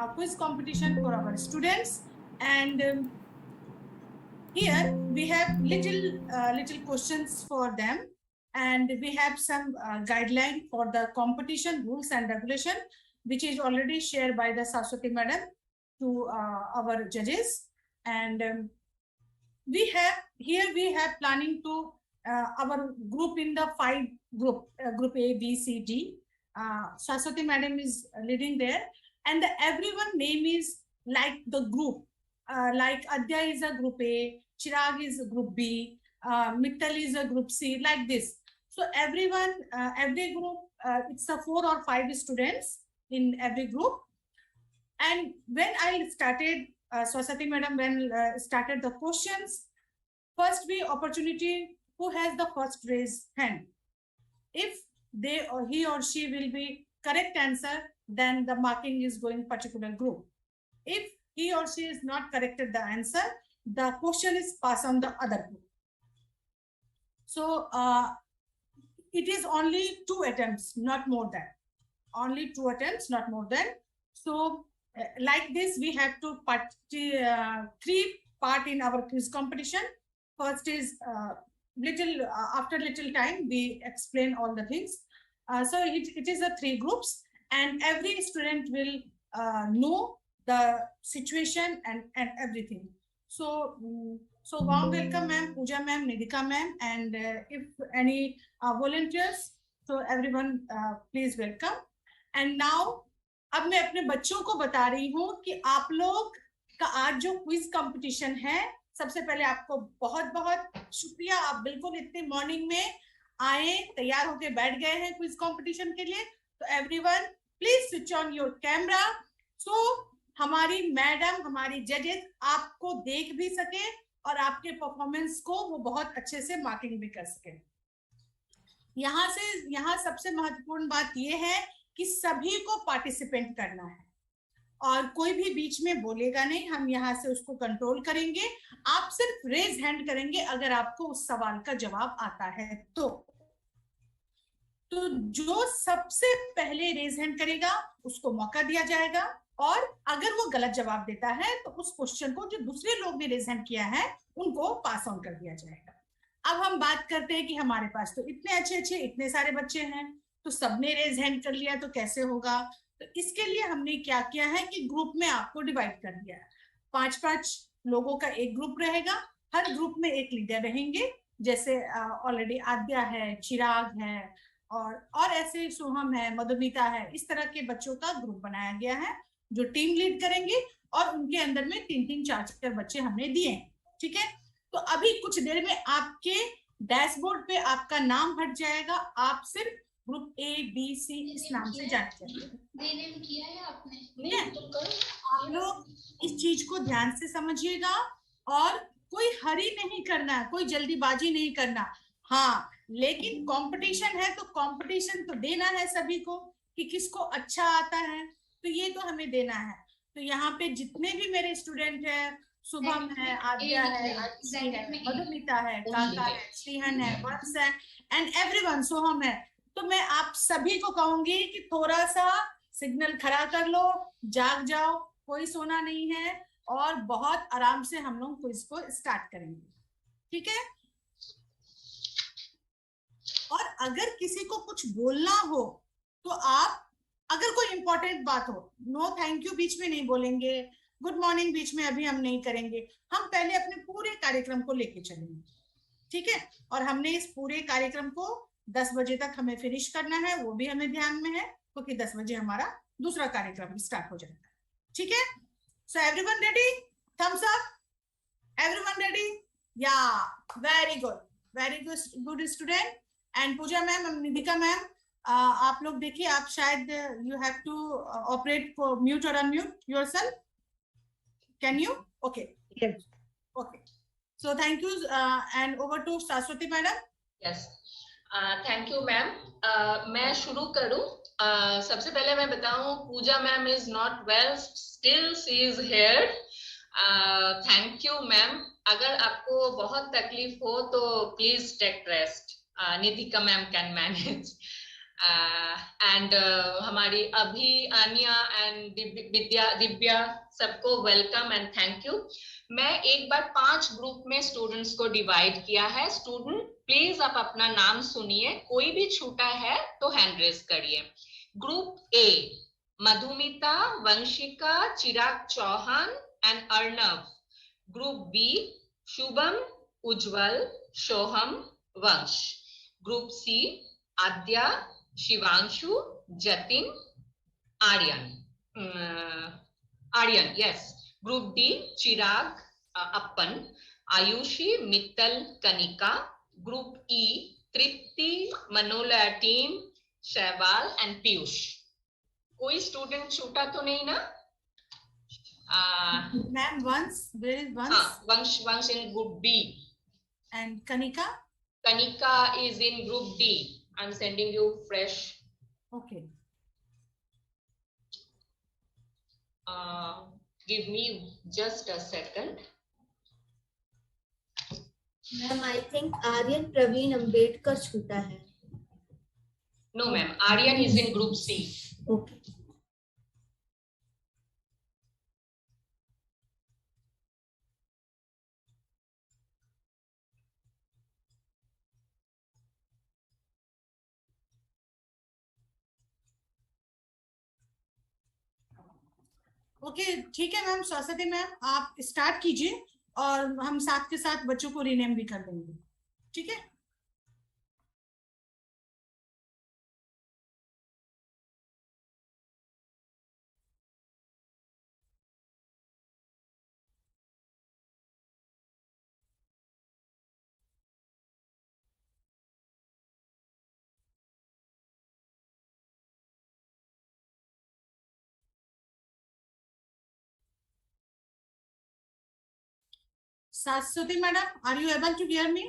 quiz competition for our students, and here we have little questions for them, and we have some guideline for the competition rules and regulation, which is already shared by the Saraswati madam to our judges. And we have planning to our group in the 5 group A, B, C, D. Saraswati madam is leading there, and everyone name is like the group. Like Adya is a group A, Chirag is a group B, Mittal is a group C, like this. So everyone, every group, it's a 4 or 5 students in every group. And when I started, Saraswati madam, when started the questions, first be opportunity who has the first raised hand. If they or he or she will be correct answer, then the marking is going particular group. If he or she is not corrected the answer, the question is passed on the other group. So it is only 2 attempts, not more than. Only 2 attempts, not more than. So like this, we have to 3 part in our quiz competition. First is little after little time we explain all the things. So it is a 3 groups, and every student will know the situation and everything. So so warm welcome ma'am, Pooja ma'am, Nidhika ma'am, and if any volunteers, so everyone please welcome. And now अब मैं अपने बच्चों को बता रही हूँ कि आप लोग का आज जो क्विज कंपटीशन है, सबसे पहले आपको बहुत बहुत शुक्रिया, आप बिल्कुल इतने मॉर्निंग में आए, तैयार होके बैठ गए हैं क्विज कंपटीशन के लिए. तो everyone please switch on your camera, so हमारी मैडम, हमारी जजेस आपको देख भी सके और आपके परफॉर्मेंस को वो बहुत अच्छे से मार्किंग भी कर सके. यहाँ सबसे महत्वपूर्ण बात ये है कि सभी को पार्टिसिपेट करना है और कोई भी बीच में बोलेगा नहीं. हम यहाँ से उसको कंट्रोल करेंगे. आप सिर्फ रेज हैंड करेंगे अगर आपको उस सवाल का जवाब आता है. तो जो सबसे पहले रेज हैंड करेगा उसको मौका दिया जाएगा, और अगर वो गलत जवाब देता है तो उस क्वेश्चन को जो दूसरे लोग ने रेज हैंड किया है उनको पास ऑन कर दिया जाएगा. अब हम बात करते हैं कि हमारे पास तो इतने अच्छे इतने सारे बच्चे हैं, तो सबने रेज हैंड कर लिया तो कैसे होगा. तो इसके लिए हमने क्या किया है कि ग्रुप में आपको डिवाइड कर दिया है. 5-5 लोगों का एक ग्रुप रहेगा, हर ग्रुप में एक लीडर रहेंगे. जैसे ऑलरेडी आद्या है, चिराग है, और ऐसे सोहम है, मधुमिता है. इस तरह के बच्चों का ग्रुप बनाया गया है जो टीम लीड करेंगे, और उनके अंदर में 3-3, 4-4 बच्चे हमने दिए हैं. ठीक है. तो अभी कुछ देर में आपके डैशबोर्ड पे आपका नाम हट जाएगा. आप सिर्फ ग्रुप ए, बी, सी इस नाम से जाने चाहिए. किया है आपने? नहीं, तो करो. आप लोग इस चीज को ध्यान से समझिएगा, और कोई हरी नहीं करना, कोई जल्दीबाजी नहीं करना. हाँ, लेकिन कंपटीशन है तो कंपटीशन तो देना है सभी को कि किसको अच्छा आता है, तो ये तो हमें देना है. तो यहाँ पे जितने भी मेरे स्टूडेंट हैं, शुभम है, आद्या है, आरती है, मधुमिता है, काका है, श्रीहन है, वंश है, एंड एवरीवन, सोहम है, तो मैं आप सभी को कहूंगी कि थोड़ा सा सिग्नल खड़ा कर लो, जाग जाओ, कोई सोना नहीं है, और बहुत आराम से हम लोग क्विज को स्टार्ट करेंगे. ठीक है. और अगर किसी को कुछ बोलना हो तो आप, अगर कोई इंपॉर्टेंट बात हो, नो थैंक यू बीच में नहीं बोलेंगे, गुड मॉर्निंग बीच में अभी हम नहीं करेंगे. हम पहले अपने पूरे कार्यक्रम को लेके चलेंगे. ठीक है. और हमने इस पूरे कार्यक्रम को 10 बजे तक हमें फिनिश करना है, वो भी हमें ध्यान में है, क्योंकि 10 बजे हमारा दूसरा कार्यक्रम स्टार्ट हो जाएगा. ठीक है. So everyone ready? Thumbs up. Everyone ready? Yeah, very good, very good student. And Pooja ma'am, Nidhika ma'am, आप लोग देखिए, आप शायद you have to operate for mute और unmute yourself. Can you? Okay. Yes. Okay. So thank you, and over to Saraswati madam. Yes, thank you ma'am. मैं शुरू करूं. सबसे पहले मैं बताऊं, Pooja ma'am is not well, still she is here. Thank you ma'am. अगर आपको बहुत तकलीफ हो तो please take rest. Nidhika ma'am can manage. And हमारी अभी, आनिया एंड दिव्या सबको वेलकम एंड थैंक यू। मैं एक बार 5 ग्रुप में स्टूडेंट्स को डिवाइड किया है। स्टूडेंट प्लीज आप अपना नाम सुनिए, कोई भी छूटा है तो हैंड रेज करिए। Group A, Madhumita, Vanshika, Chirag Chauhan and Arnav. Group B, Shubham, Ujjwal, Soham, Vansh. Group C, Aadya, Shivanshu, Jatin, Aryan, Aryan yes. Group D, Chirag, upon, Ayushi, Mittal, Kanika. Group E, Tripti, Manola team, Shaival and Piyush. कोई स्टूडेंट छूटा तो नहीं ना? Ma'am, once, where is once? Vansh in group B. And Kanika? Kanika is in group D. I'm sending you fresh. Okay. Give me just a second. Ma'am I think Aryan Praveen Ambedkar छूटा है। No ma'am, Aryan is in group C. Okay okay ठीक है ma'am. Saraswati ma'am आप start कीजिए और हम साथ के साथ बच्चों को रीनेम भी कर देंगे, ठीक है? Saraswati madam, are you able to hear me?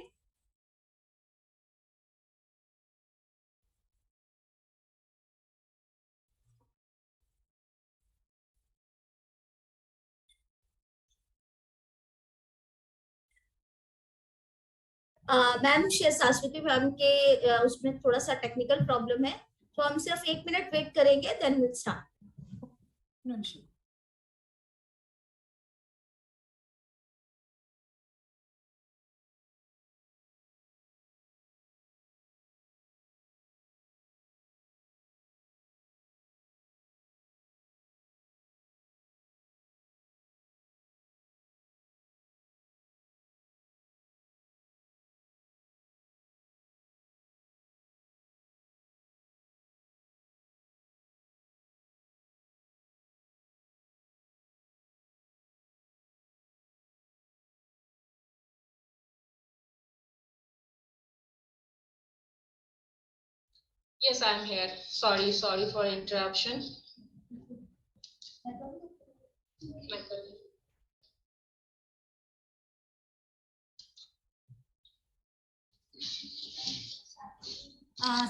Ma'am Saraswati ma'am के उसमें थोड़ा सा टेक्निकल प्रॉब्लम है, तो हम सिर्फ 1 मिनट वेट करेंगे, then will start. No issue. Yes, I'm here. Sorry for interruption.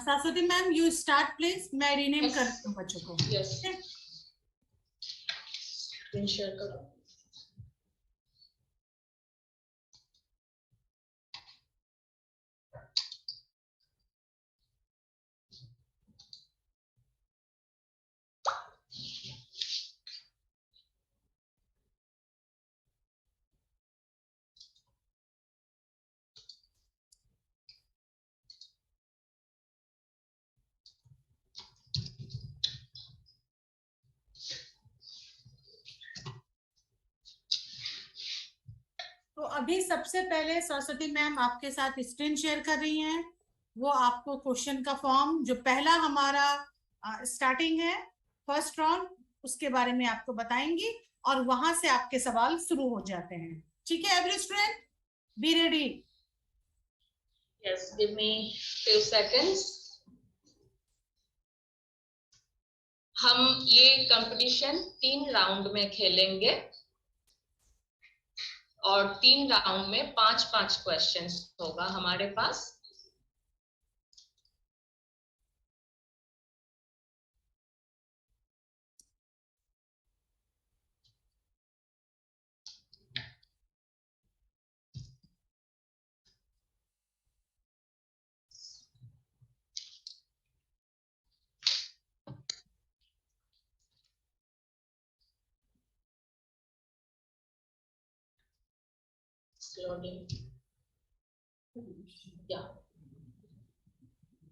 Saraswati ma'am you start please, मैं रीनेम Yes. करती हूँ बच्चों को। Yes. Screen share करो। तो अभी सबसे पहले सरस्वती मैम आपके साथ स्क्रीन शेयर कर रही हैं। वो आपको क्वेश्चन का फॉर्म, जो पहला हमारा स्टार्टिंग है फर्स्ट राउंड, उसके बारे में आपको बताएंगी और वहां से आपके सवाल शुरू हो जाते हैं। ठीक है every student, be ready. Yes, give me few seconds. हम ये कंपटीशन 3 राउंड में खेलेंगे और 3 राउंड में 5-5 क्वेश्चंस होगा हमारे पास।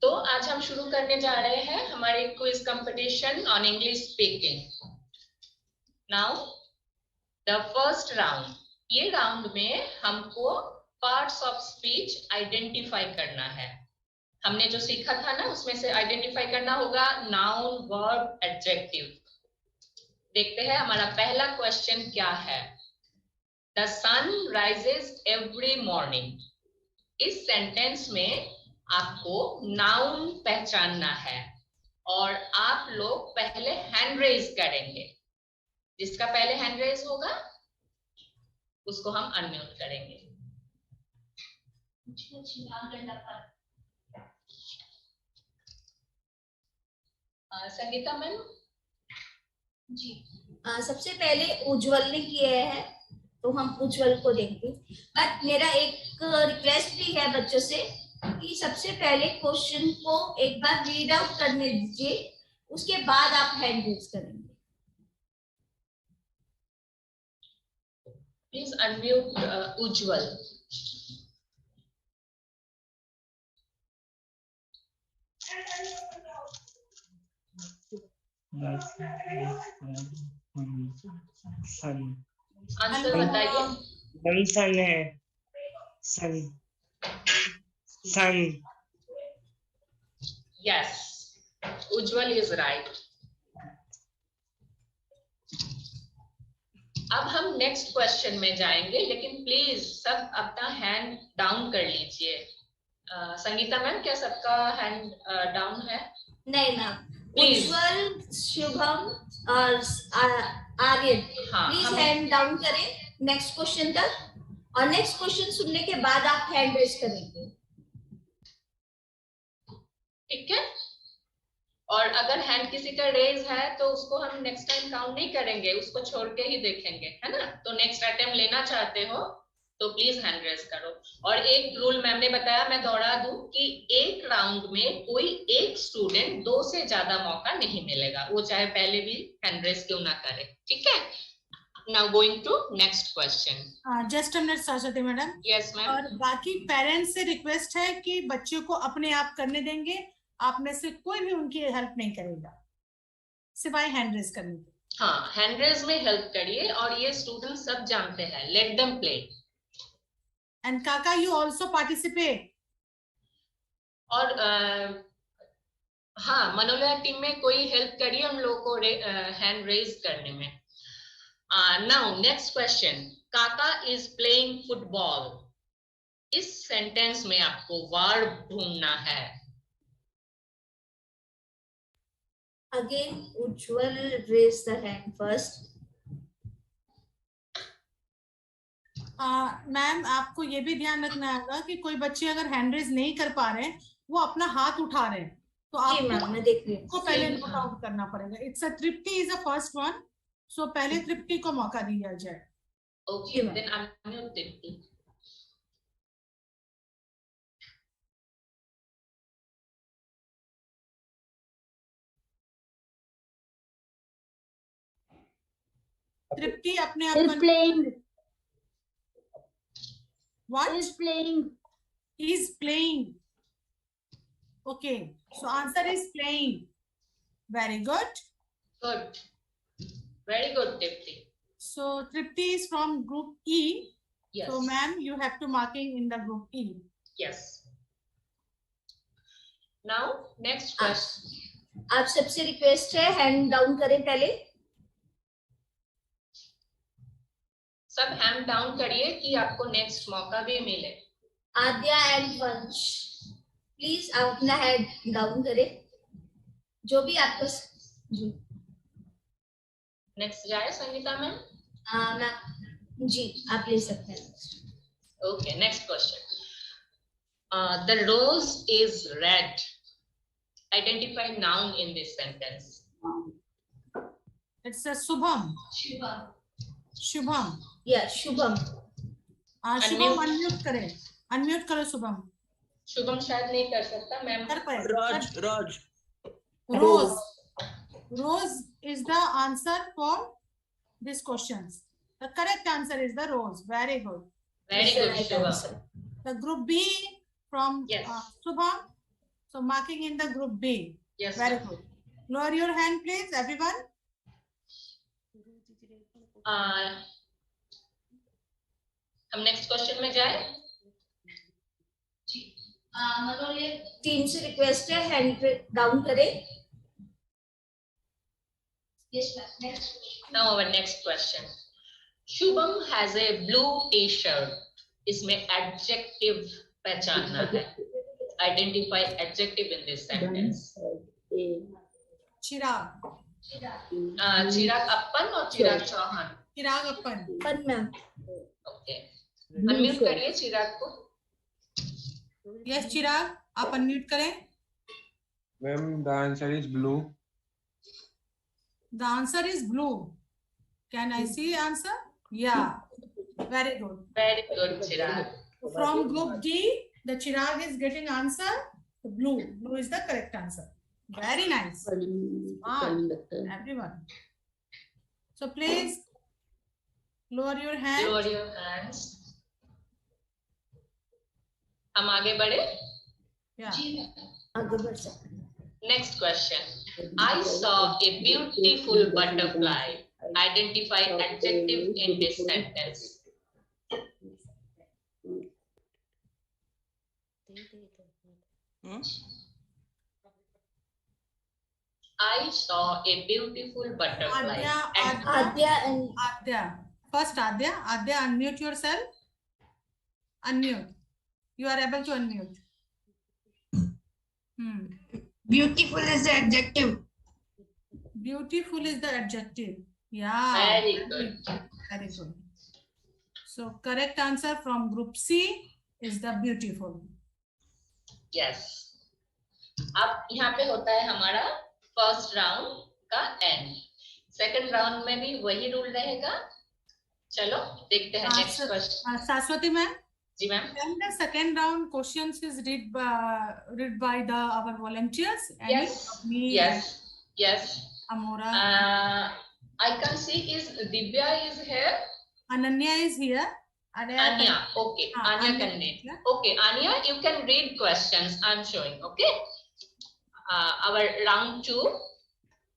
तो आज हम शुरू करने जा रहे हैं हमारे quiz competition on English speaking. Now the first round, ये राउंड में हमको पार्ट्स ऑफ स्पीच आइडेंटिफाई करना है। हमने जो सीखा था ना, उसमें से आइडेंटिफाई करना होगा नाउन, वर्ब, एडजेक्टिव। देखते हैं हमारा पहला क्वेश्चन क्या है। The sun rises every morning. इस सेंटेंस में आपको नाउन पहचानना है और आप लोग पहले हैंड रेज करेंगे। जिसका पहले हैंड रेज होगा उसको हम अनम्यूट करेंगे। संगीता मैम जी, सबसे पहले उज्जवल ने किया है तो हम उज्जवल को देंगे। बट मेरा एक रिक्वेस्ट भी है बच्चों से कि सबसे पहले क्वेश्चन को एक बार रीड आउट करने दीजिए, उसके बाद आप हैंड रेज करेंगे। Please unmute Ujjwal. आंसर बताइए। वही सन है। Sun sun. Yes, Ujjwal is right. अब हम नेक्स्ट क्वेश्चन में जाएंगे, लेकिन प्लीज सब अपना हैंड डाउन कर लीजिए। संगीता मैम, क्या सबका हैंड डाउन है? नहीं मैम, उज्जवल, शुभम और आर्यन प्लीज हैंड डाउन करें नेक्स्ट क्वेश्चन तक, और नेक्स्ट क्वेश्चन सुनने के बाद आप हैंड रेज करेंगे। ठीक है। और अगर हैंड किसी का रेज है तो उसको हम नेक्स्ट टाइम काउंट नहीं करेंगे, उसको छोड़ के ही देखेंगे, है ना। तो नेक्स्ट अटेम्प्ट लेना चाहते हो तो प्लीज हैंड रेज करो। और एक रूल मैम ने बताया, मैं दोहरा दूं कि एक राउंड में कोई एक स्टूडेंट 2 से ज्यादा मौका नहीं मिलेगा, वो चाहे पहले भी हैंड रेज क्यों ना करे। ठीक है। Now going to next question. Just a minute Saraswati madam. Yes ma'am. और बाकी पेरेंट्स से रिक्वेस्ट है कि बच्चों को अपने आप करने देंगे, आप में से कोई भी उनकी हेल्प नहीं करेगा सिवाय हैंड रेज करने के। हाँ, हैंड रेज में हेल्प करिए, और ये स्टूडेंट सब जानते हैं। Let them play. एंड काका, यू आल्सो पार्टिसिपेट। और हाँ, मनोलया टीम में कोई हेल्प करिए हम लोगों को हैंड रेज करने में। नाउ नेक्स्ट क्वेश्चन, काका इज प्लेइंग फुटबॉल। इस सेंटेंस में आपको वर्ब ढूंढना है। Again, Ujjwal raise the hand first. Ma'am, आपको ये भी ध्यान रखना होगा कि कोई बच्चे अगर हैंड रेज नहीं कर पा रहे हैं, वो अपना हाथ उठा रहे हैं, तो आपको पहले नोट आउट करना पड़ेगा। It's a Tripti is a first one, so पहले तृप्ति को मौका दिया जाए। Okay, then unmute Tripti. Tripti अपने आप Is playing. What? Is playing. Is playing. Okay, so answer is playing. Very good. Good. Very good, Tripti. So Tripti is from group E. Yes. So ma'am, you have to marking in the group E. Yes. Now next question. आप सबसे request है hand down करें पहले। सब hand down करिए कि आपको next मौका भी मिले। आद्या एंड वंश, प्लीज आप अपना हेड डाउन करें, जो भी आपको जी। नेक्स्ट जाए संगीता मैम। मैम जी, आप ले सकते हैं। Okay, next question. The rose is red. Identify noun in this sentence. It's a Shubham. Shubham. या शुभम। शुभम अनम्यूट करें, अनम्यूट करो शुभम। शुभम शायद नहीं कर सकता मैम। कर पाए। रोज रोज Rose. Rose is the answer for this questions. The correct answer is the rose. Very good. Very is the good, right Shubham. answer. The group B from Yes. Shubham. So marking in the group B. Yes, Very ma'am. good. Lower your hand, please, everyone. हम next question में जाए. मनोज, ये team से request है hand down करें. Yes, ma'am. Next. Now our next question. Shubham has a blue T-shirt. इसमें adjective पहचानना है. Identify adjective in this sentence. चिराग. चिराग अपन और चिराग चौहान. चिराग अपन. Fun, ma'am. Okay. अनम्यूट करिए चिराग को. Yes, चिराग, आप अनम्यूट करें. Ma'am, the answer is blue. The answer is blue. Can I see answer? Yeah. Very good. Very good, Chirag. From group D, the Chirag is getting answer. Blue. Blue is the correct answer. Very nice. Everyone. So please lower your hand. Lower your hands. हम आगे बढ़े. Yeah. आगे बढ़ सकते हैं. Next question. I saw a beautiful butterfly. Identify adjective in this sentence. I saw a beautiful butterfly. Adya and Adya. First Adya. Adya, unmute yourself. Unmute. You are able to unmute. Beautiful is the adjective. Beautiful is the adjective. Yeah. Very good. Very good. So correct answer from group C is the beautiful. Yes. अब यहाँ पे होता है हमारा first round का end. Second round में भी वही रूल रहेगा. चलो देखते हैं नेक्स्ट क्वेश्चन. Saraswati ma'am. जी ma'am. Then the second round questions is read by our volunteers. And Yes. me, Yes. Yes. Amora. I can see is Divya is here. Ananya is here. Anya. Okay. Anya Anya, can read. yeah. Okay. Anya, you can read questions. I'm showing. Okay. Our round 2.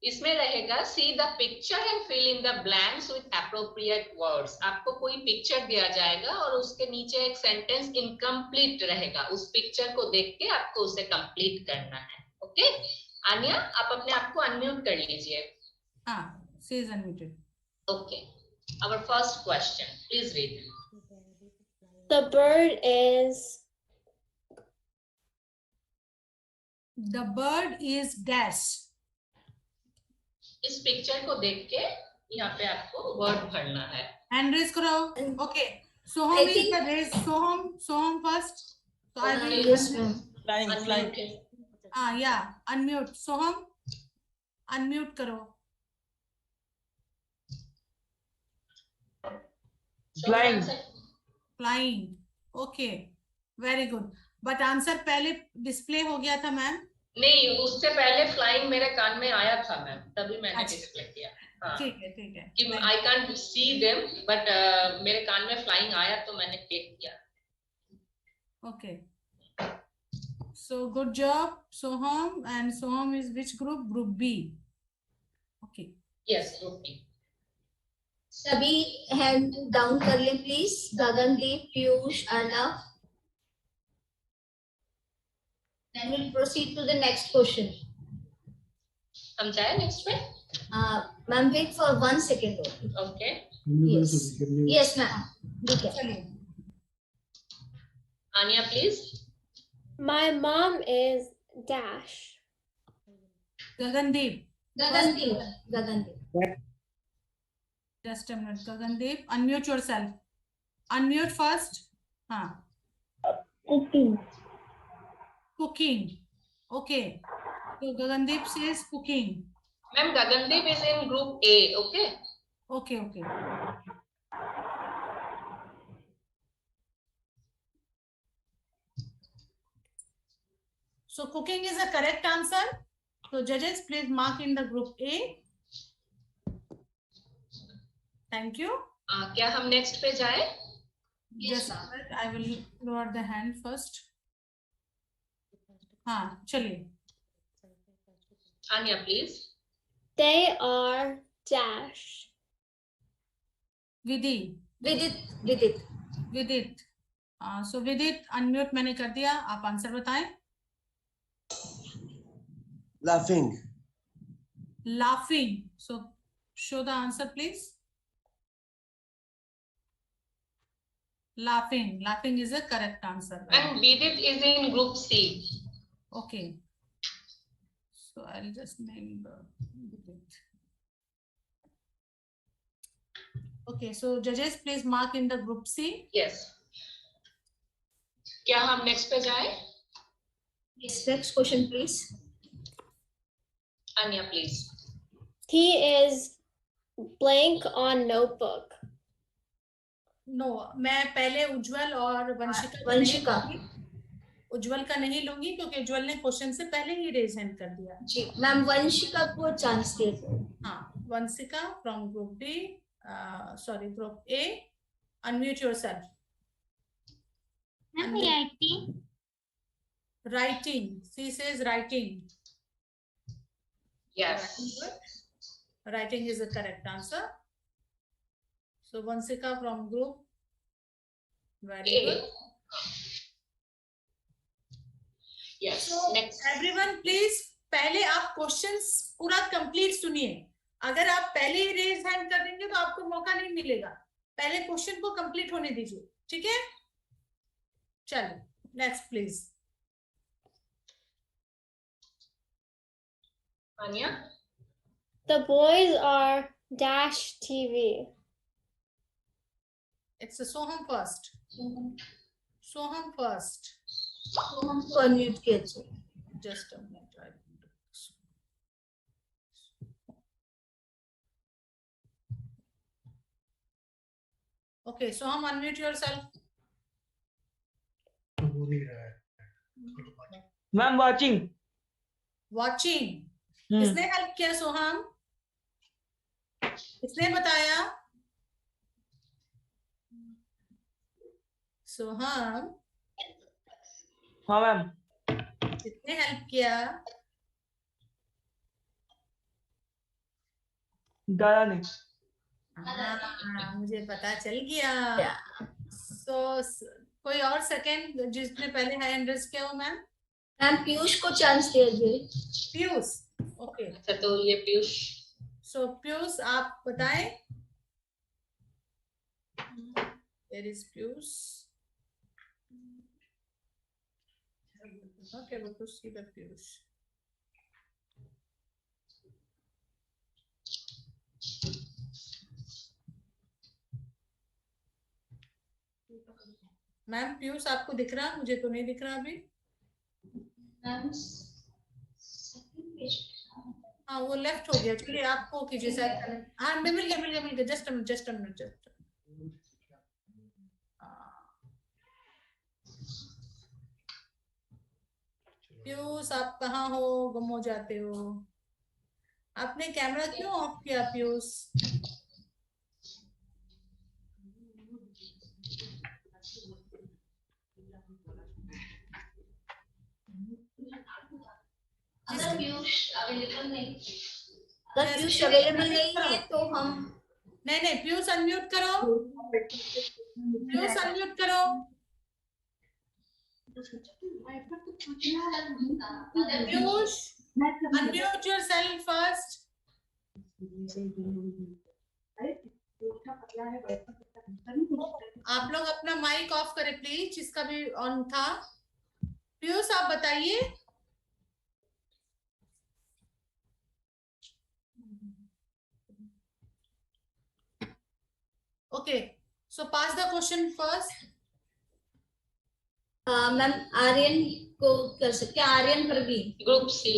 इसमें रहेगा see the picture and fill in the blanks with appropriate words. आपको कोई picture दिया जाएगा और उसके नीचे एक सेंटेंस इनकम्प्लीट रहेगा. उस पिक्चर को देख के आपको उसे कंप्लीट करना है. ओके. आन्या, आप अपने आप को अनम्यूट कर लीजिए. She is unmuted. Okay. Our first question. Please read. The bird is dash. इस पिक्चर को देख के यहाँ पे आपको वर्ड भरना है. Hand raise करो. Okay. Soham I is think- the raise. Soham first. So I will. yes, ma'am. Unmute. Yeah. Unmute. Soham. Unmute करो. Flying. Flying. Okay. Very good. But answer पहले display हो गया था मैम. नहीं, उससे पहले फ्लाइंग मेरे कान में आया था मैम, तभी मैंने अच्छा। डिस्प्ले किया. हाँ. ठीक है. कि I can't see them but मेरे कान में फ्लाइंग आया तो मैंने क्लिक किया. Okay. So good job, Soham. And Soham is which group? Group B. Okay. Yes. Okay. सभी हैंड डाउन कर लें please. Gagandeep, Piyush, Arnav. Then we'll proceed to the next question. हम जाए नेक्स्ट पे. Ma'am, wait for 1 second only. Okay. Yes. Yes, ma'am. ठीक है. चलिए. Aaniya please. my mom is dash. Gagandeep. Gagandeep. Just a minute. Gagandeep. Unmute yourself. Unmute first. Cooking. Okay. So Gagandeep says cooking. Ma'am Gagandeep is in group A. Okay. Okay. So cooking is a correct answer. So judges, please mark in the group A. Thank you. क्या हम next पे जाए. Just a minute, I will lower the hand first. हाँ चलिए. Anya, please. They are dash. Vidit. Vidit. So Vidit, unmute मैंने कर दिया, आप आंसर बताएं. Laughing. Laughing. So show the answer, please. Laughing. Laughing is a correct answer. And Vidit is in group C. Okay. So I'll just name Vidit. Okay. So judges, please mark in the group C. Yes. क्या हम next पे जाएं? Yes, next question, please. Anya, please. He is blank on notebook. No, मैं पहले उज्जवल और वंशिका वंशिका. उज्जवल का नहीं लूंगी क्योंकि उज्जवल ने क्वेश्चन से पहले ही रेज हैंड कर दिया. जी मैम, वंशिका को चांस दे दो. हाँ, Vanshika from group D, sorry group A, unmute yourself. Writing. She says writing. Yes. Writing is the correct answer. So Vansika from group. Very A. good. Yes. So Next. everyone please पहले आप questions पूरा complete सुनिए. अगर आप पहले ही raise hand कर देंगे तो आपको मौका नहीं मिलेगा. पहले क्वेश्चन को कंप्लीट होने दीजिए, ठीक है? चलो next please. Anya. The boys are dash TV. It's a Soham first. Soham first. हमको अनम्यूट कीजिए. Just a minute. Okay, Soham, unmute yourself. Ma'am, watching. Watching. किसने हेल्प किया सोहम? किसने बताया? सोहम. हाँ मैम. किसने हेल्प किया? दादा ने. हाँ, मुझे पता चल गया. So कोई और सेकंड जिसने पहले हैंड रेज किया हो मैम? मैम पीयूष को चांस दे दीजिए. पीयूष. ओके. अच्छा तो ये पीयूष. So पीयूष आप बताएं. There is Piyush. Not able to see the Piyush. Ma'am Piyush आपको दिख रहा? मुझे तो नहीं दिख रहा अभी. हाँ वो लेफ्ट हो गया. चलिए आपको कीजिए शायद. हाँ मिल गया. Just a minute. पीयूष आप कहाँ हो? गुम हो जाते हो. आपने कैमरा क्यों ऑफ किया पीयूष? अगर पीयूष अवेलेबल नहीं है तो हम नहीं पीयूष अनम्यूट करो. Piyush unmute yourself first. आप लोग अपना माइक ऑफ करें प्लीज, जिसका भी ऑन था. पीयूष आप बताइए. Okay, so pass the question first. Ma'am Aryan को कर सकते हैं. आर्यन पर भी ग्रुप सी.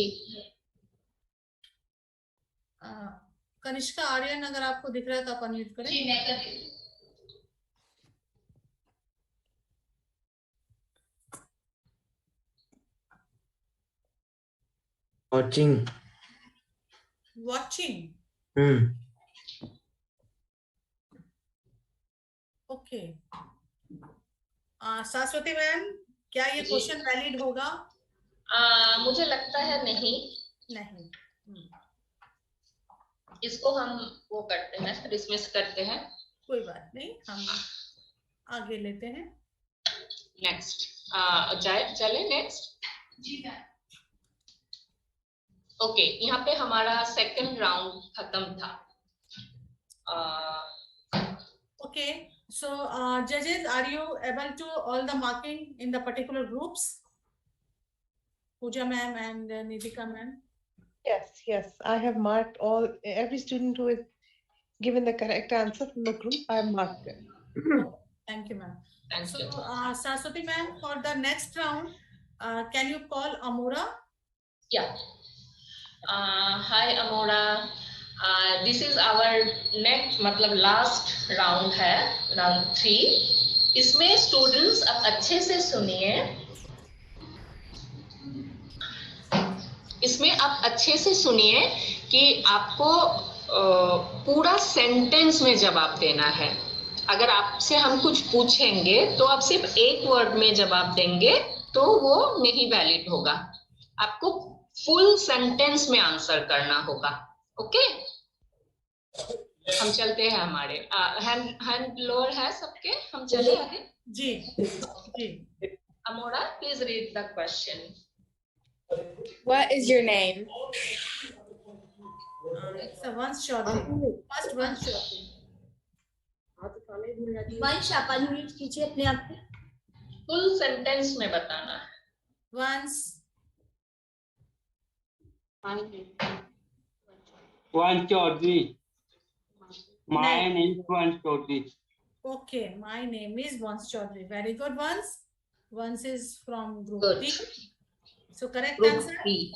कनिष्का आर्यन अगर आपको दिख रहा है तो आप अनम्यूट करें. जी मैं कर रही हूं. Watching. Okay. सरस्वती मैम, क्या ये जी। क्वेश्चन वैलिड होगा? मुझे लगता है नहीं, नहीं। इसको हम वो करते हैं, डिसमिस करते हैं। कोई बात नहीं, हम आगे लेते हैं। नेक्स्ट चले नेक्स्ट। जी मैम। ओके, यहाँ पे हमारा सेकंड राउंड खत्म था। Okay, so judges, are you able to all the marking in the particular groups? Pooja ma'am and Nitika ma'am. Yes, I have marked every student who has given the correct answer from the group. I have marked it. Thank you, ma'am. Thank So, you. Saraswati ma'am, for the next round, can you call Amora? Yeah. Hi Amora. This is our next मतलब last round है, round 3. इसमें students अब अच्छे से सुनिए। इसमें आप अच्छे से सुनिए कि आपको पूरा सेंटेंस में जवाब देना है। अगर आपसे हम कुछ पूछेंगे तो आप सिर्फ एक वर्ड में जवाब देंगे तो वो नहीं वैलिड होगा। आपको फुल सेंटेंस में आंसर करना होगा। ओके, हम चलते हैं। हमारे हैंड लोअर है सबके, हम चले आगे। जी जी। अमोरा, please read the question. What is your name? It's a Vansh Chaudhary. First Vansh Chaudhary. वंश आप अनम्यूट कीजिए अपने आप को। फुल सेंटेंस में बताना है। Vansh. Vansh Chaudhary. My name is Vansh Chaudhary. Okay, my name is Vansh Chaudhary. Very good, Vansh. Vansh is from group Good. B. So correct Group answer. B.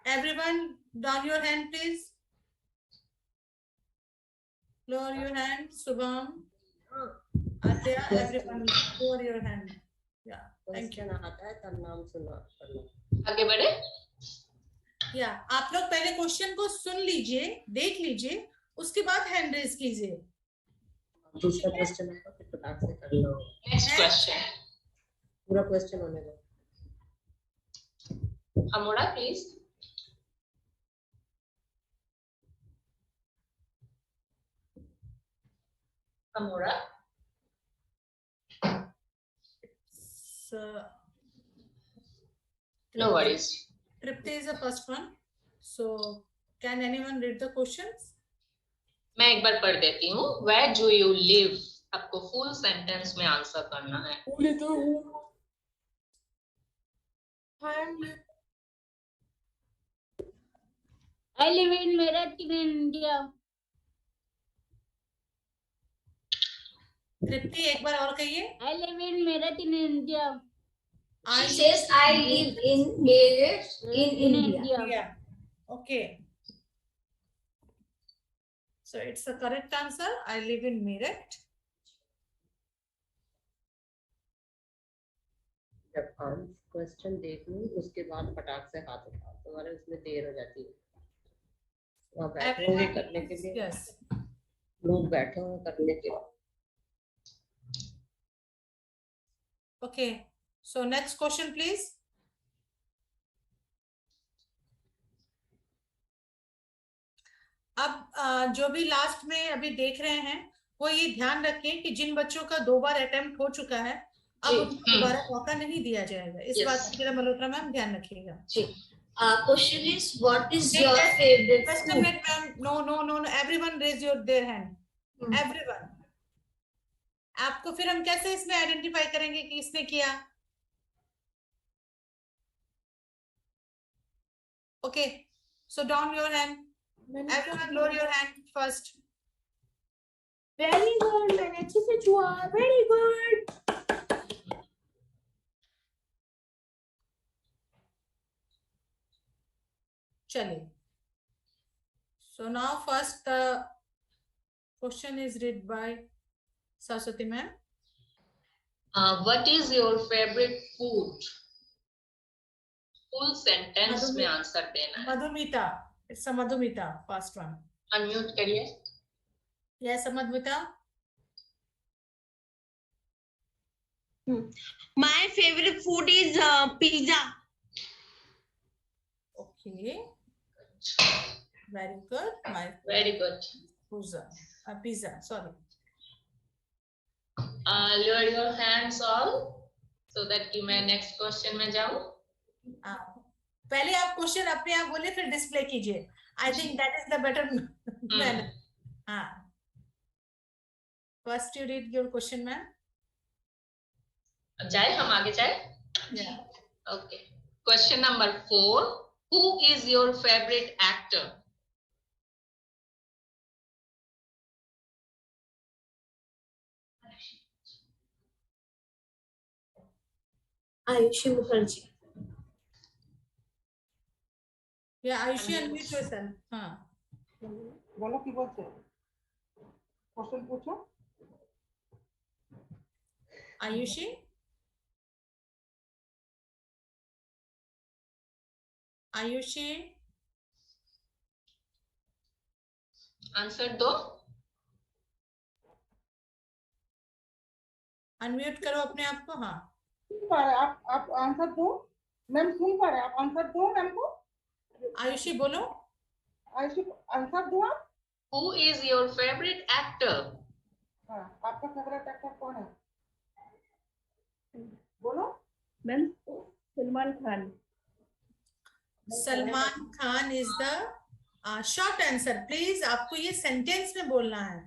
Everyone, down your hand, please. Lower your hand. Subham. Adya, everyone, lower your hand. Yeah, thank you. आगे बढ़े। या आप लोग पहले question को सुन लीजिए, देख लीजिए, उसके बाद हैंड रेज कीजिए। दूसरा क्वेश्चन है फिर फटाक से कर लो। Next question. पूरा क्वेश्चन होने दो। अमोरा प्लीज। अमोरा। No worries. Tripti is the first one. So can anyone read the questions? मैं एक बार पढ़ देती हूँ। Where do you live? आपको फुल सेंटेंस में आंसर करना है। I live in Meerut in India. तृप्ति एक बार और कहिए। I live in Meerut in India. She says I live in Meerut in India. Yeah. Okay. So it's the correct answer. I live in Meerut. जब question देख लूं उसके बाद फटाक से हाथ उठाओ, तुम्हारे उसमें देर हो जाती है। वहाँ बैठे हुए करने के लिए। Yes. लोग बैठे हुए करने के लिए। Okay. So next question, please. अब जो भी लास्ट में अभी देख रहे हैं वो ये ध्यान रखें कि जिन बच्चों का 2 बार अटेम्प्ट हो चुका है अब उनको दोबारा मौका नहीं दिया जाएगा। इस बात का जरा मल्होत्रा मैम ध्यान रखिएगा। जी। Question is, what is your favorite Just a food? minute, ma'am. No. Everyone raise their hand. Everyone. आपको फिर हम कैसे इसमें आइडेंटिफाई करेंगे कि इसने किया? Okay. So down your hand. Everyone lower your hand first. Very good. मैंने अच्छे से छुआ। Very good. चलिए। So now first the question is read by Saraswati ma'am. What is your favorite food? Full sentence में answer देना है। Madhumita. It's a Madhumita. First one. Unmute करिए। Yes, Madhumita. My favorite food is pizza. Okay. Very good. My Very good. pizza. Sorry. Lower your hands all so that कि मैं next question में जाऊँ. पहले आप question अपने आप बोले फिर डिस्प्ले कीजिए. I think that is the better manner. हाँ. First you read your question, ma'am. जाए हम आगे जाए. Yeah. Okay. Question number 4. Who is your favorite actor? Ayushi Mukherjee. Yeah, Ayushi, unmute yourself. हाँ. बोलो की बोलते हैं. क्वेश्चन पूछो. Ayushi. Ayushi. Answer दो. अनम्यूट करो अपने आप को. हाँ. सुन पा रहे आप आंसर दो. मैम सुन पा रहे आप आंसर दो मैम को. आयुषी बोलो. आयुषी आंसर दो आप. Who is your favorite actor? हाँ आपका फेवरेट एक्टर कौन है? बोलो. Ma'am Salman Khan. Salman Khan is the short answer. Please आपको ये सेंटेंस में बोलना है.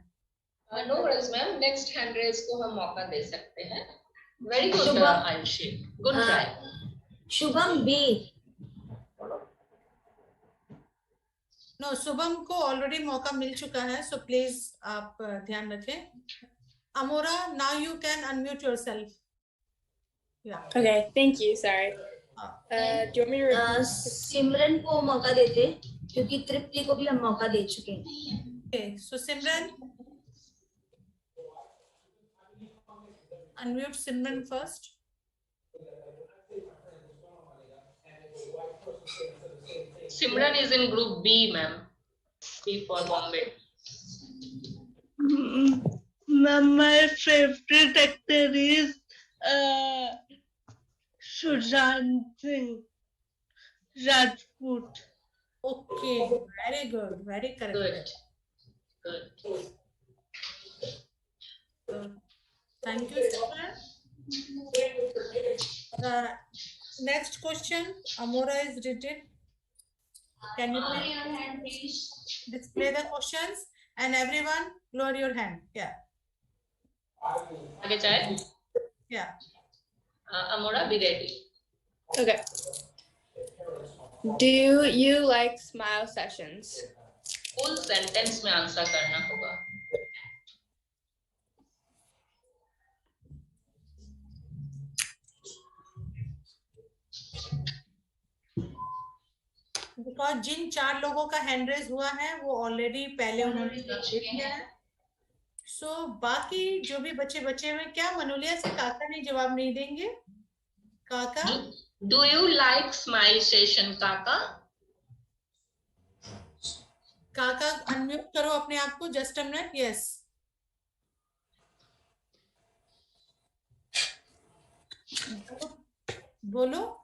No worries, ma'am. Next hand raise को हम मौका दे सकते हैं. Very good, Ayushi. Good try. Shubham B. No, Shubham को ऑलरेडी मौका मिल चुका है. So please आप ध्यान रखें. Amora, now you can unmute yourself. Yeah. Okay, thank you. Sorry. Do you want me to repeat? सिमरन को मौका देते क्योंकि तृप्ति को भी हम मौका दे चुके हैं. Okay, so Simran, unmute Simran first. Simran is in group B, ma'am. B for Bombay. My favorite actor is Sushant Singh Rajput. Okay, very good, very correct. Good. Thank you, Simran. Next question, Amora is written. Can you please display the questions and everyone lower your hand? Yeah. आगे जाए. Yeah. Amora, be ready. Okay. Do you like smile sessions? Full sentence में answer करना होगा. Because जिन 4 लोगों का hand raise हुआ है वो ऑलरेडी पहले उन्होंने देख लिया है. सो बाकी जो भी बच्चे बचे हुए, क्या मनोलिया से काका नहीं जवाब नहीं देंगे? काका, Do you like smile session, काका? काका अनम्यूट करो अपने आप को. Just a minute. यस, बोलो.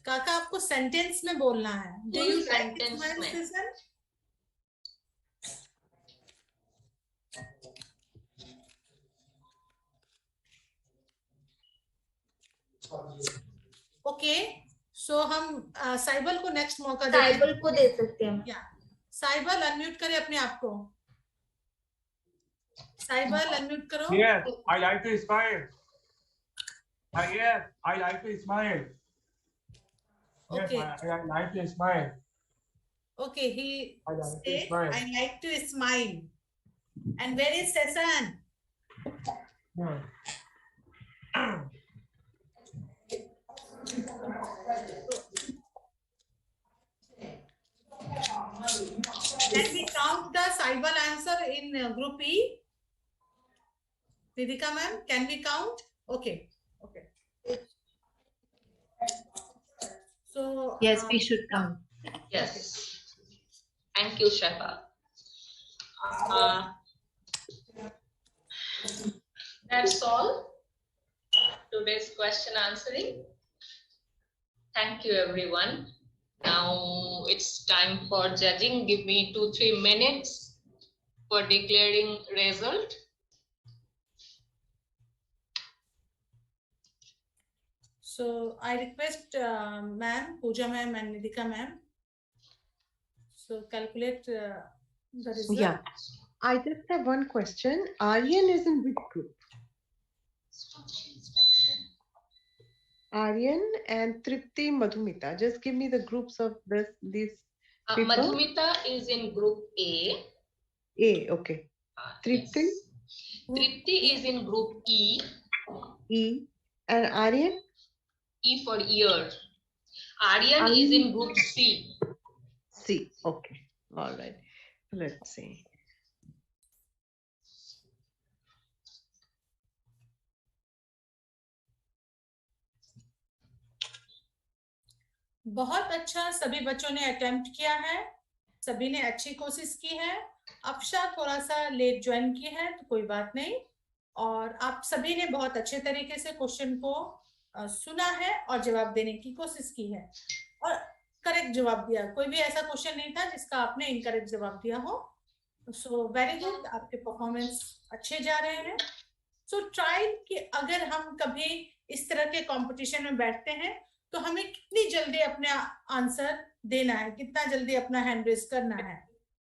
काका आपको सेंटेंस में बोलना है. Do you like smile session? Okay, so हम साइबल को नेक्स्ट मौका देंगे. साइबल को दे सकते हैं. या साइबल अनम्यूट करें अपने आप को. साइबल अनम्यूट करो. Yes, I like to smile. Yes, I like to smile. Yes, Okay. I like to smile. Okay, he I like to said, smile. I like to smile. And where is Sasan? Can we count the Saibal answer in group E? Vidika ma'am, can we count? Okay. So Yes, we should count. Yes. Thank you, Shaiba. That's all. Today's question answering. Thank you, everyone. Now it's time for judging. Give me 2-3 minutes for declaring result. So I request ma'am, Pooja ma'am and Nidika ma'am. So calculate the result. Yeah, I just have one question. Aryan is in which group? Aryan and Tripti, Madhumita. Just give me the groups of these people. Madhumita is in group A. A, okay. Tripti? Yes. Tripti is in group E. E. And Aryan? E for ear. Aryan is in group C. C, okay. All right. Let's see. बहुत अच्छा, सभी बच्चों ने attempt किया है, सभी ने अच्छी कोशिश की है। अफशा थोड़ा सा लेट ज्वाइन की है तो कोई बात नहीं, और आप सभी ने बहुत अच्छे तरीके से क्वेश्चन को सुना है और जवाब देने की कोशिश की है और करेक्ट जवाब दिया। कोई भी ऐसा क्वेश्चन नहीं था जिसका आपने इनकरेक्ट जवाब दिया हो। सो वेरी गुड, आपके परफॉर्मेंस अच्छे जा रहे हैं। सो ट्राई कि अगर हम कभी इस तरह के कंपटीशन में बैठते हैं तो हमें कितनी जल्दी अपने आंसर देना है, कितना जल्दी अपना हैंड रेज करना है।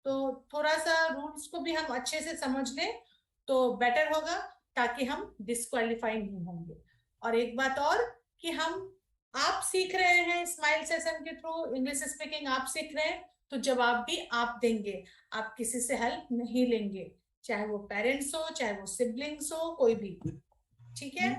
तो थोड़ा सा रूल्स को भी हम अच्छे से समझ लें तो बेटर होगा, ताकि हम डिस्क्वालीफाई नहीं होंगे। और एक बात और कि आप सीख रहे हैं स्माइल सेशन के थ्रू, इंग्लिश स्पीकिंग आप सीख रहे हैं तो जवाब भी आप देंगे, आप किसी से हेल्प नहीं लेंगे, चाहे वो पेरेंट्स हो, चाहे वो सिबलिंग्स हो, कोई भी। ठीक है,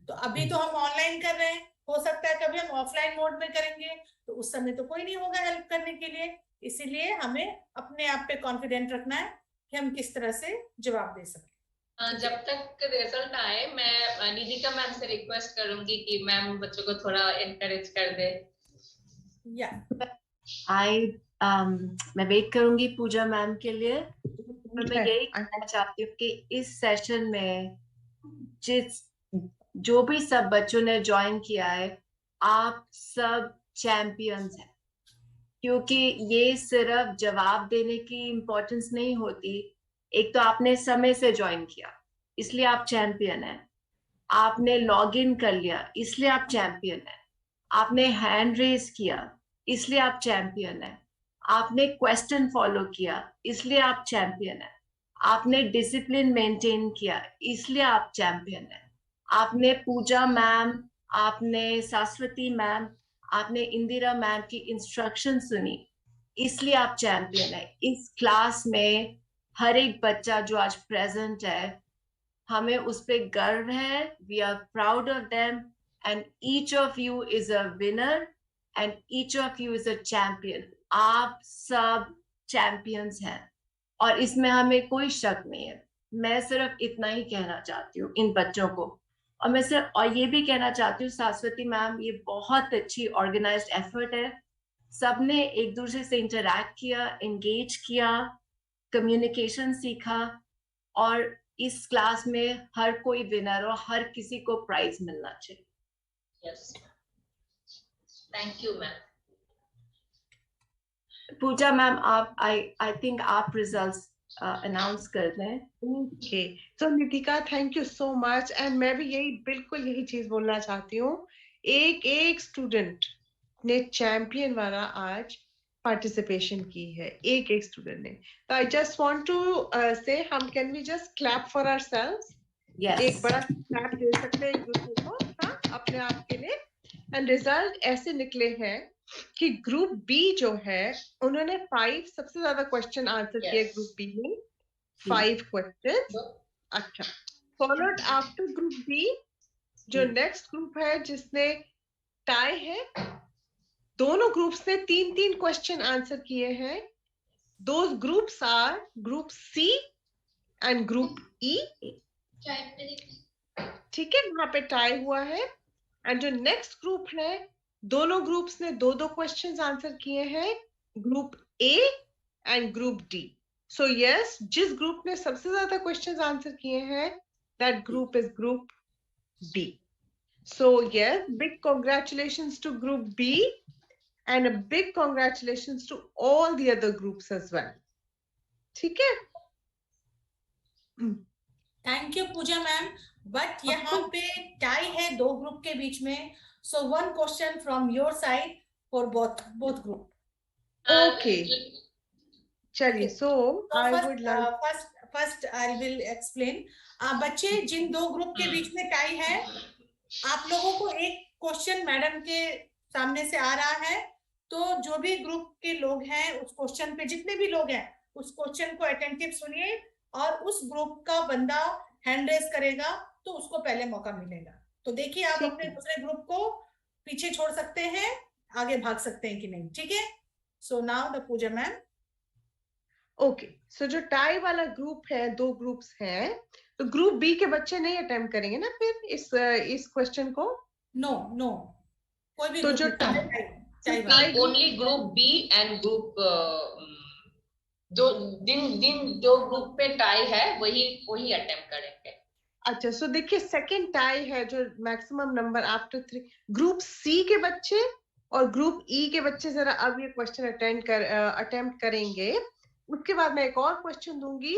तो अभी तो हम ऑनलाइन कर रहे हैं, हो सकता है कभी हम ऑफलाइन मोड में करेंगे तो उस समय तो कोई नहीं होगा हेल्प करने के लिए। इसीलिए हमें अपने आप पे कॉन्फिडेंट रखना है कि हम किस तरह से जवाब दे सकें। जब तक रिजल्ट आए मैं निधिका मैम से रिक्वेस्ट करूंगी कि मैम बच्चों को थोड़ा एनकरेज कर दे। या मैं वेट करूंगी पूजा मैम के लिए। मैं यही कहना चाहती हूँ कि इस सेशन में जो भी सब बच्चों ने ज्वाइन किया है, आप सब चैंपियंस हैं, क्योंकि ये सिर्फ जवाब देने की इम्पोर्टेंस नहीं होती। एक तो आपने समय से ज्वाइन किया इसलिए आप चैंपियन हैं, आपने लॉग इन कर लिया इसलिए आप चैंपियन हैं, आपने हैंड रेज किया इसलिए आप चैंपियन हैं, आपने क्वेश्चन फॉलो किया इसलिए आप चैंपियन हैं, आपने डिसिप्लिन मेंटेन किया इसलिए आप चैंपियन हैं, आपने पूजा मैम, आपने सरस्वती मैम, आपने इंदिरा मैम की इंस्ट्रक्शन सुनी इसलिए आप चैंपियन है। इस क्लास में हर एक बच्चा जो आज प्रेजेंट है, हमें उस पे गर्व है। We are proud of them and each of you is a winner and each of you is a champion. आप सब चैंपियंस हैं और इसमें हमें कोई शक नहीं है। मैं सिर्फ इतना ही कहना चाहती हूँ इन बच्चों को, और ये भी कहना चाहती हूँ सरस्वती मैम, ये बहुत अच्छी ऑर्गेनाइज्ड एफर्ट है। सबने एक दूसरे से इंटरैक्ट किया, एंगेज किया, कम्युनिकेशन सीखा और इस क्लास में हर कोई विनर और हर किसी को प्राइज मिलना चाहिए। Yes, thank you ma'am. Pooja ma'am, आप आई थिंक आप रिजल्ट्स अनाउंस कर दें। Okay, so Nitika thank you so much. And मैं भी बिल्कुल यही चीज बोलना चाहती हूँ, एक स्टूडेंट ने चैंपियन वाला आज पार्टिसिपेशन की है, एक स्टूडेंट ने। तो I just want to say हम can we just clap for ourselves. एक बड़ा क्लैप दे सकते हैं एक दूसरे को, हाँ, अपने आप के लिए। एंड रिजल्ट ऐसे निकले हैं कि ग्रुप बी जो है उन्होंने 5 सबसे ज्यादा क्वेश्चन आंसर किए ग्रुप बी में, 5 क्वेश्चन। अच्छा, फॉलोड आफ्टर ग्रुप बी जो नेक्स्ट ग्रुप है जिसने टाई है, दोनों ग्रुप्स ने 3-3 क्वेश्चन आंसर किए हैं। Those groups are group C and group E. ठीक है, वहां पे टाई हुआ है। एंड जो नेक्स्ट ग्रुप है, दोनों ग्रुप्स ने 2-2 क्वेश्चंस आंसर किए हैं, group A and group D. So yes, जिस ग्रुप ने सबसे ज्यादा क्वेश्चंस आंसर किए हैं, that group is group B. So yes, big congratulations to group B and a big congratulations to all the other groups as well. ठीक है? Thank you Puja ma'am, but यहाँ पे टाई है दो ग्रुप के बीच में, so one question from your side for both group. Okay. चलिए, so I would like first I will explain. बच्चे, जिन दो ग्रुप के बीच में टाई है, आप लोगों को एक क्वेश्चन मैडम के सामने से आ रहा है, तो जो भी ग्रुप के लोग हैं उस क्वेश्चन पे, जितने भी लोग हैं उस क्वेश्चन को अटेंटिव सुनिए, और उस ग्रुप का बंदा हैंड रेस करेगा तो उसको पहले मौका मिलेगा. तो देखिए आप अपने दूसरे ग्रुप को पीछे छोड़ सकते हैं, आगे भाग सकते हैं कि नहीं. ठीक है? So now the Pooja ma'am. Okay, so जो टाई वाला ग्रुप है, दो ग्रुप्स हैं, तो ग्रुप बी के बच्चे नहीं अटेम्प्ट करेंगे ना फिर इस क्वेश्चन को? नो कोई भी तो जो tie only group B and group जो ग्रुप पे टाई है वही अटेम्प्ट करेंगे. अच्छा, सो देखिए सेकंड टाई है जो maximum number after 3, group C के बच्चे और ग्रुप ई के बच्चे जरा अब ये क्वेश्चन अटेम्प्ट करेंगे. उसके बाद मैं एक और क्वेश्चन दूंगी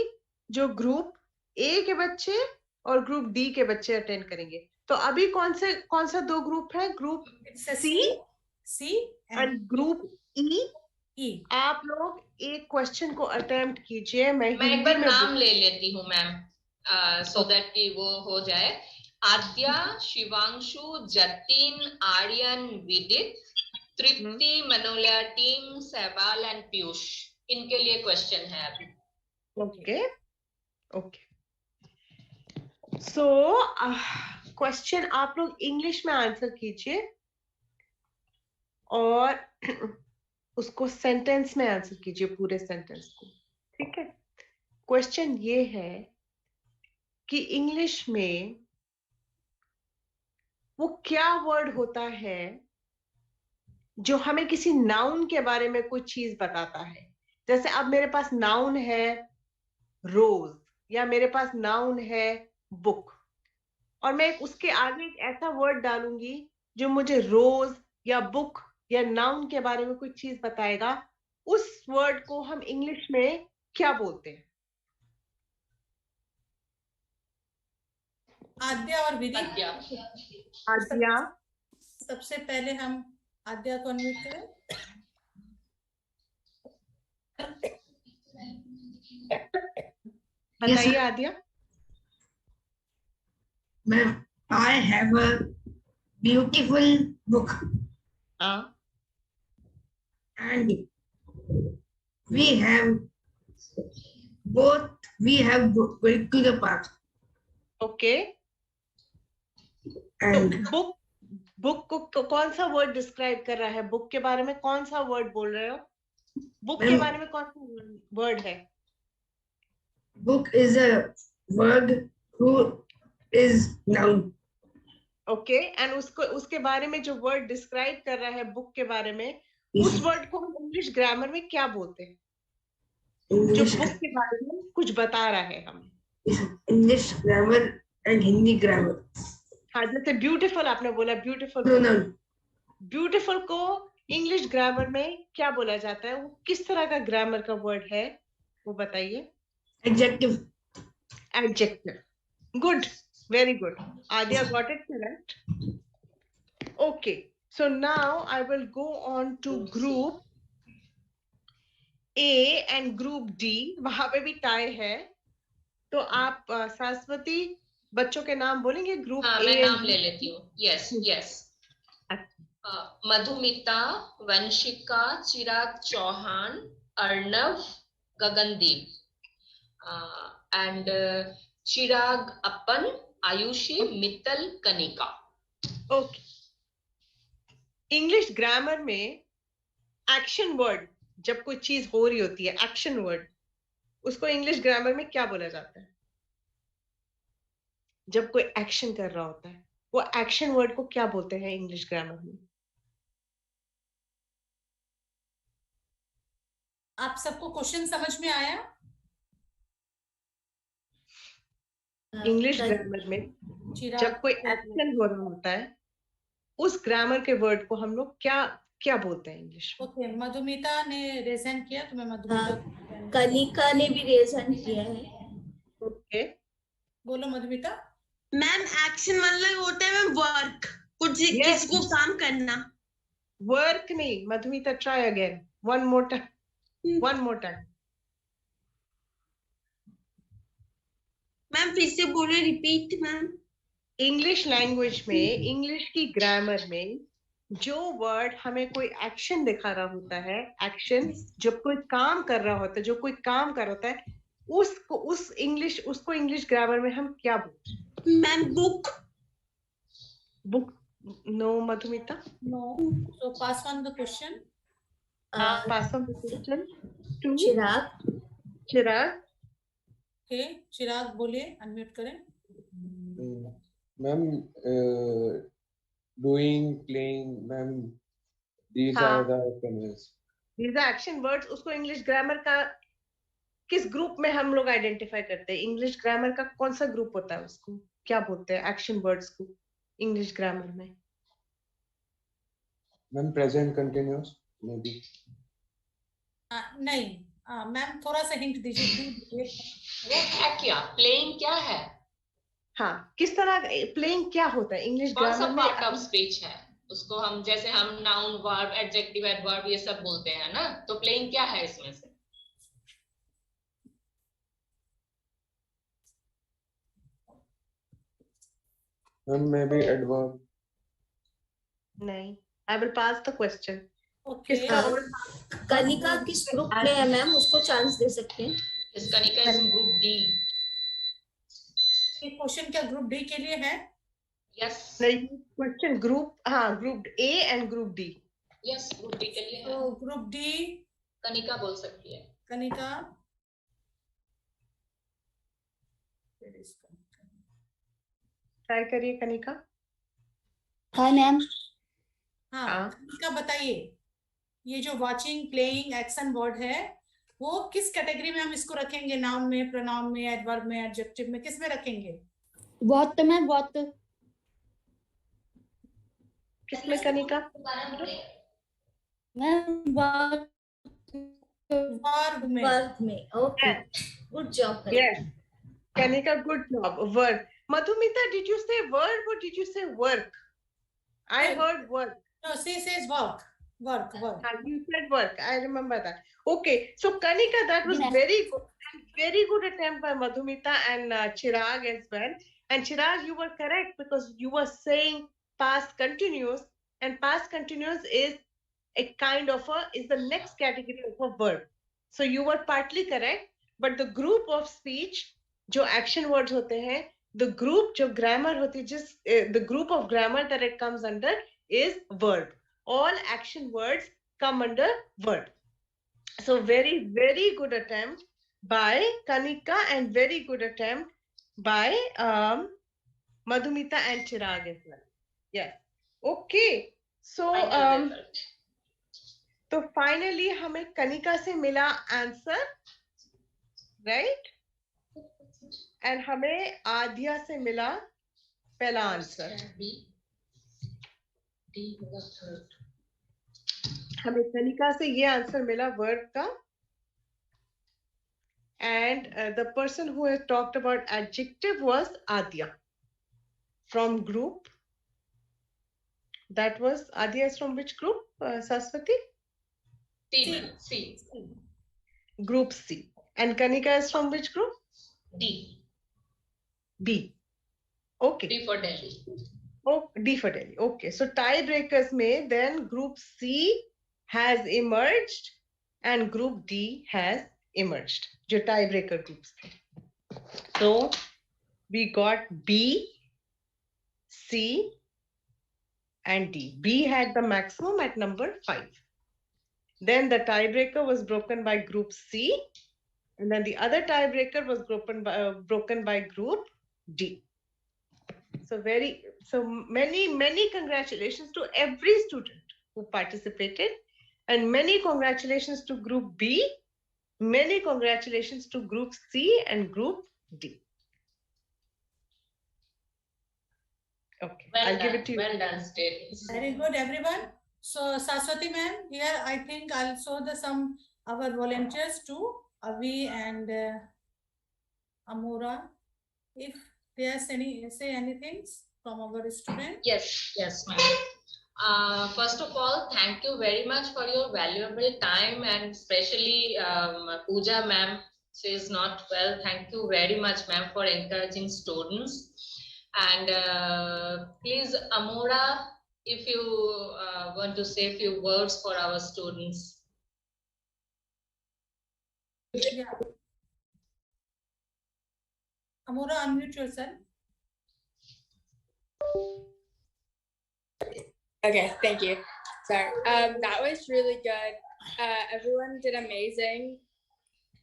जो ग्रुप ए के बच्चे और ग्रुप डी के बच्चे अटेंड करेंगे. तो अभी कौन सा दो ग्रुप है? Group C and group E. आप लोग एक क्वेश्चन को अटेम्प्ट कीजिए. मैं एक बार नाम ले लेती हूँ मैम, सो दैट कि वो हो जाए. आद्या, शिवांशु, जतिन, आर्यन, विदित, तृप्ति, मनोलिया टीम, सहवाल एंड पीयूष. इनके लिए क्वेश्चन है अभी. ओके. सो क्वेश्चन आप लोग इंग्लिश में आंसर कीजिए और उसको सेंटेंस में आंसर कीजिए, पूरे सेंटेंस को. ठीक है? क्वेश्चन ये है कि इंग्लिश में वो क्या वर्ड होता है जो हमें किसी नाउन के बारे में कोई चीज बताता है. जैसे अब मेरे पास नाउन है रोज, या मेरे पास नाउन है बुक, और मैं उसके आगे एक ऐसा वर्ड डालूंगी जो मुझे रोज या बुक या नाउन के बारे में कोई चीज बताएगा. उस वर्ड को हम इंग्लिश में क्या बोलते हैं? आद्या और विदित. आद्या, सबसे पहले हम आद्या को अनम्यूट करें. बताइए आद्या. Ma'am, I have a beautiful book. And we have going to the park. Okay. And book को कौन सा वर्ड डिस्क्राइब कर रहा है? बुक के बारे में कौन सा वर्ड बोल रहे हो? बुक के बारे में कौन सा वर्ड है? Book is a word who is noun. Okay, and उसके बारे में जो वर्ड डिस्क्राइब कर रहा है बुक के बारे में, उस वर्ड को हम इंग्लिश ग्रामर में क्या बोलते हैं? जो बुक के बारे में कुछ बता रहा है हमें. English grammar and Hindi grammar. हाँ, जैसे ब्यूटीफुल आपने बोला, ब्यूटीफुल को इंग्लिश ग्रामर में क्या बोला जाता है? वो किस तरह का ग्रामर का वर्ड है वो बताइए. Adjective. Good, very good. Adya got it correct. Okay, so now I will go on to group A and group D. वहां पे भी टाई है, तो आप सरस्वती बच्चों के नाम बोलेंगे. ग्रुप हाँ, A मैं नाम ले लेती हूँ. Yes. Madhumita, Vanshika, Chirag Chauhan, Arnav, Gagandeep, and Chirag upon, Ayushi, Mittal, Kanika. Okay. English grammar में एक्शन वर्ड, जब कोई चीज हो रही होती है, एक्शन वर्ड, उसको इंग्लिश ग्रामर में क्या बोला जाता है? जब कोई एक्शन कर रहा होता है, वो एक्शन वर्ड को क्या बोलते हैं इंग्लिश ग्रामर में? आप सबको क्वेश्चन समझ में आया? इंग्लिश ग्रामर में जब कोई एक्शन हो रहा होता है उस ग्रामर के वर्ड को हम लोग क्या क्या बोलते हैं इंग्लिश में? ओके, मधुमिता ने रेजन किया, तो मैं मधुमिता कनिका ने भी रेजन किया है। ओके, बोलो मधुमिता। मैम एक्शन मतलब होता है मैम वर्क, कुछ किसी को काम करना। वर्क नहीं, Madhumita try again, one more time. Ma'am फिर से बोले, रिपीट मैम। इंग्लिश लैंग्वेज में, इंग्लिश की ग्रामर में जो वर्ड हमें कोई एक्शन दिखा रहा होता है, एक्शन जब कोई काम कर रहा होता है, जो कोई काम कर रहा होता है, उसको इंग्लिश ग्रामर में हम क्या बोलते हैं? Ma'am book. No Madhumita, no, so pass on the question. pass on the question to Chirag. Okay, Chirag बोलिए, अनम्यूट करें। Ma'am doing, playing, ma'am these are the actions. These are action words. उसको इंग्लिश ग्रामर का किस ग्रुप में हम लोग identify करते हैं? इंग्लिश ग्रामर का कौन सा ग्रुप होता है, उसको क्या बोलते हैं एक्शन वर्ड्स को इंग्लिश ग्रामर में? Ma'am present continuous may be. नहीं, मैम थोड़ा सा हिंट दीजिए। वो है क्या, प्लेइंग क्या है? हाँ, किस तरह प्लेइंग क्या होता है इंग्लिश ग्रामर में? पार्ट ऑफ स्पीच है उसको, हम जैसे हम नाउन, वर्ब, एडजेक्टिव, एडवर्ब ये सब बोलते हैं ना, तो प्लेइंग क्या है इसमें से? Ma'am may be adverb. नहीं, I will pass the question. Kanika किस ग्रुप में है मैम, उसको चांस दे सकते हैं? Kanika is in group D. ये क्वेश्चन क्या ग्रुप डी के लिए है? यस, नहीं, क्वेश्चन ग्रुप, हाँ, group A and group D. Yes, group D के लिए है। तो ग्रुप डी कनिका बोल सकती है। कनिका, ट्राई करिए कनिका। हाँ मैम। हाँ, कनिका बताइए, ये जो वॉचिंग, प्लेइंग, एक्शन वर्ड है, वो किस कैटेगरी में हम इसको रखेंगे? नाउन में, प्रोनाउन में, एडवर्ब में, एडजेक्टिव में, किस में रखेंगे? बहुत मैम, बहुत। किसमें कनिका? मैम वर्ब में। वर्ब में, okay, good job. Yes Kanika, good job. Verb. Madhumita, did you say verb or did you say work? I heard work. No, she says work. Work. You said work. I remember that. Okay, so Kanika, that was very good. Very good attempt by Madhumita and Chirag as well. And Chirag, you were correct because you were saying past continuous, and past continuous is a kind of is the next category of a verb. So you were partly correct, but the group of speech, जो action words होते हैं, the group जो grammar होती है, just the group of grammar that it comes under is verb. All action words come under verb. So very, very good attempt by Kanika and very good attempt by Madhumita and Chirag as well. Yes. Okay. So तो finally हमें कनिका से मिला answer, right? And हमें आद्या से मिला पहला answer. हमें कनिका से ये आंसर मिला वर्ब का, and the person who has talked about adjective was Adya from group. That was Adya is from which group, Saraswati? C. Group C. And Kanika is from which group? D. B. Okay. D for Delhi. Oh, D for Delhi. Okay. So tiebreakers में then group C has emerged and group D has emerged. जो tiebreaker groups थे. So we got B, C, and D. B had the maximum at number 5. Then the tiebreaker was broken by group C, and then the other tiebreaker was broken by group D. So many congratulations to every student who participated, and many congratulations to group B, many congratulations to group C and group D. Okay, Well I'll give done. it to you. Well done, students. Very good, everyone. So Saraswati ma'am, here I think I'll show some our volunteers too, Avi and Amora. If there's say anything from our student. Yes, ma'am. First of all, thank you very much for your valuable time, and especially Pooja ma'am. She is not well. Thank you very much, ma'am, for encouraging students. And please, Amora, if you want to say a few words for our students. Yeah. Amora, unmute yourself. Okay, thank you. Sorry. That was really good. Everyone did amazing.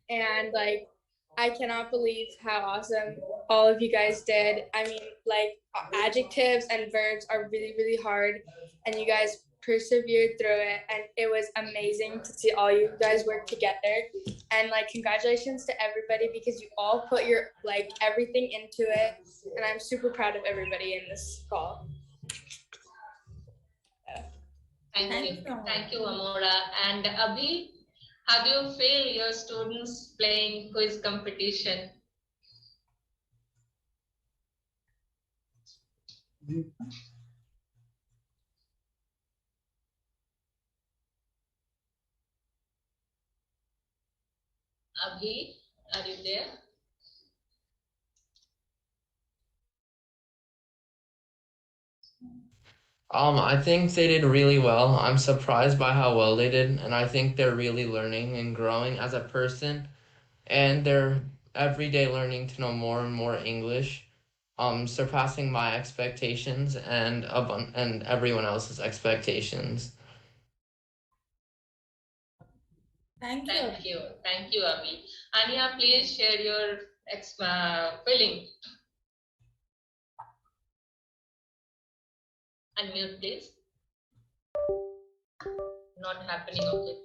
And like, I cannot believe how awesome all of you guys did. I mean, like, adjectives and verbs are really, really hard, and you guys persevered through it, and it was amazing to see all you guys work together. And like, congratulations to everybody, because you all put your like everything into it, and I'm super proud of everybody in this call. Thank you, Amora. And Abhi, how do you feel your students playing quiz competition? Abhi, are you there? I think they did really well. I'm surprised by how well they did, and I think they're really learning and growing as a person, and they're every day learning to know more and more English, surpassing my expectations and everyone else's expectations. Thank you, Abhi. Anya, please share your feeling. Unmute, please. Not happening, okay.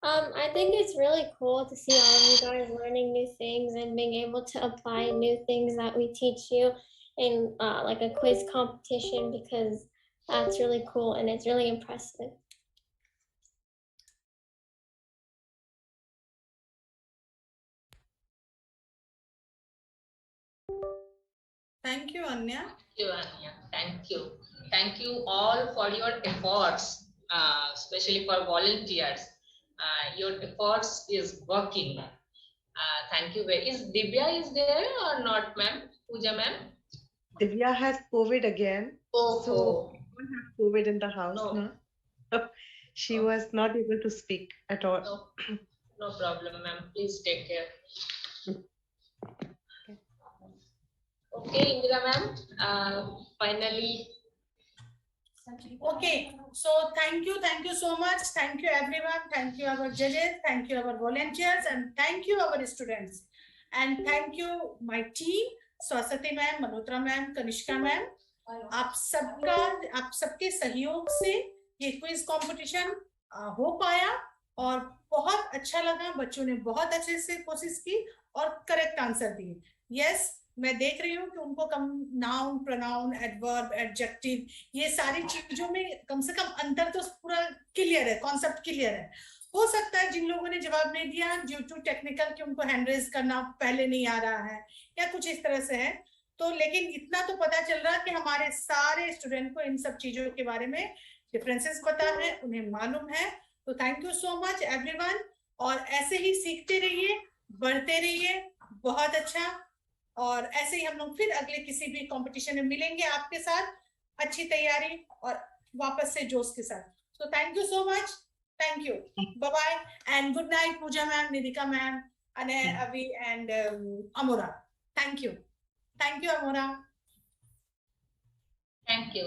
I think it's really cool to see all of you guys learning new things and being able to apply new things that we teach you in like a quiz competition, because that's really cool and it's really impressive. Thank you, Anya. Thank you, Anya. Thank you. Thank you all for your efforts, especially for volunteers. Your efforts is working. Thank you. Is Divya there or not, ma'am? Pooja, ma'am? Divya has COVID again. Oh, so we don't have COVID in the house now. She was not able to speak at all. No problem, ma'am. Please take care. Okay, Indira ma'am, finally. Okay, so thank you so much. Thank you everyone. Thank you our judges. Thank you our volunteers, and thank you our students. And thank you my team, Saraswati ma'am, Malhotra ma'am, Kanishka ma'am. आप सबके सहयोग से ये quiz competition हो पाया और बहुत अच्छा लगा। बच्चों ने बहुत अच्छे से कोशिश की और करेक्ट आंसर दिए। यस, मैं देख रही हूँ कि उनको कम नाउन, प्रोनाउन, एडवर्ब, एडजेक्टिव, ये सारी चीजों में कम से कम अंतर तो पूरा क्लियर है, कॉन्सेप्ट क्लियर है। हो सकता है जिन लोगों ने जवाब नहीं दिया ड्यू टू टेक्निकल कि उनको हैंड रेज करना पहले नहीं आ रहा है या कुछ इस तरह से है, तो लेकिन इतना तो पता चल रहा है कि हमारे सारे स्टूडेंट को इन सब चीजों के बारे में डिफरेंसेस पता है, उन्हें मालूम है। तो thank you so much everyone, और ऐसे ही सीखते रहिए, बढ़ते रहिए। बहुत अच्छा, और ऐसे ही हम लोग फिर अगले किसी भी कंपटीशन में मिलेंगे आपके साथ, अच्छी तैयारी और वापस से जोश के साथ। So thank you so much, thank you, bye bye and good night Pooja ma'am, Nidhika ma'am, Anay, Abhi and Amora. Thank you Amora. Thank you.